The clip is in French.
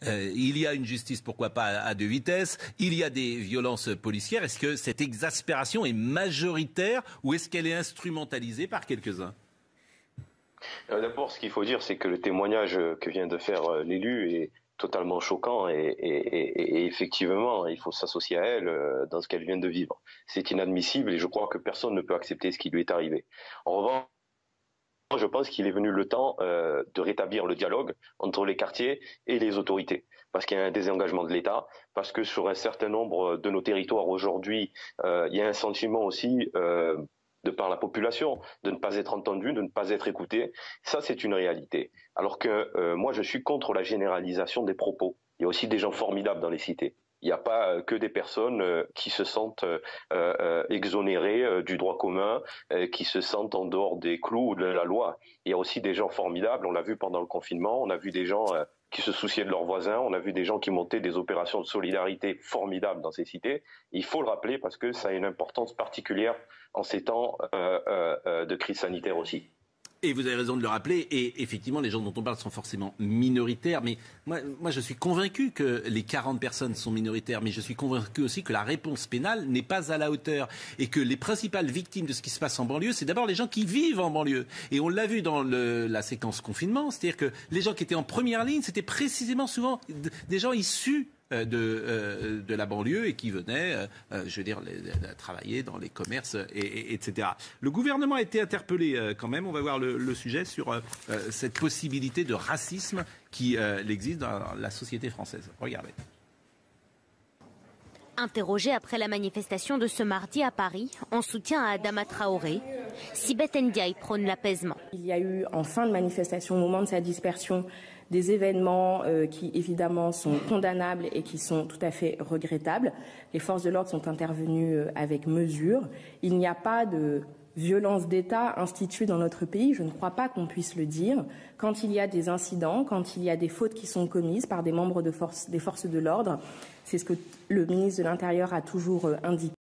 il y a une justice, pourquoi pas, à deux vitesses. Il y a des violences policières. Est-ce que cette exaspération est majoritaire ou est-ce qu'elle est instrumentalisée par quelques-uns ? D'abord, ce qu'il faut dire, c'est que le témoignage que vient de faire l'élu est totalement choquant et effectivement, il faut s'associer à elle dans ce qu'elle vient de vivre. C'est inadmissible et je crois que personne ne peut accepter ce qui lui est arrivé. En revanche, je pense qu'il est venu le temps de rétablir le dialogue entre les quartiers et les autorités, parce qu'il y a un désengagement de l'État, parce que sur un certain nombre de nos territoires aujourd'hui, il y a un sentiment aussi de par la population, de ne pas être entendu, de ne pas être écouté. Ça, c'est une réalité. Alors que moi, je suis contre la généralisation des propos. Il y a aussi des gens formidables dans les cités. Il n'y a pas que des personnes qui se sentent exonérées du droit commun, qui se sentent en dehors des clous de la loi. Il y a aussi des gens formidables, on l'a vu pendant le confinement, on a vu des gens qui se souciaient de leurs voisins, on a vu des gens qui montaient des opérations de solidarité formidables dans ces cités. Il faut le rappeler parce que ça a une importance particulière en ces temps de crise sanitaire aussi. Et vous avez raison de le rappeler, et effectivement, les gens dont on parle sont forcément minoritaires, mais moi je suis convaincu que les 40 personnes sont minoritaires, mais je suis convaincu aussi que la réponse pénale n'est pas à la hauteur, et que les principales victimes de ce qui se passe en banlieue, c'est d'abord les gens qui vivent en banlieue. Et on l'a vu dans la séquence confinement, c'est-à-dire que les gens qui étaient en première ligne, c'était précisément souvent des gens issus de la banlieue et qui venaient, travailler dans les commerces, etc. Le gouvernement a été interpellé quand même. On va voir le sujet sur cette possibilité de racisme qui existe dans la société française. Regardez. Interrogée après la manifestation de ce mardi à Paris, en soutien à Adama Traoré, Sibeth Ndiaye prône l'apaisement. Il y a eu en fin de manifestation, au moment de sa dispersion, des événements qui évidemment sont condamnables et qui sont tout à fait regrettables. Les forces de l'ordre sont intervenues avec mesure. Il n'y a pas de violence d'État instituée dans notre pays, je ne crois pas qu'on puisse le dire. Quand il y a des incidents, quand il y a des fautes qui sont commises par des membres des forces de l'ordre, c'est ce que le ministre de l'Intérieur a toujours indiqué.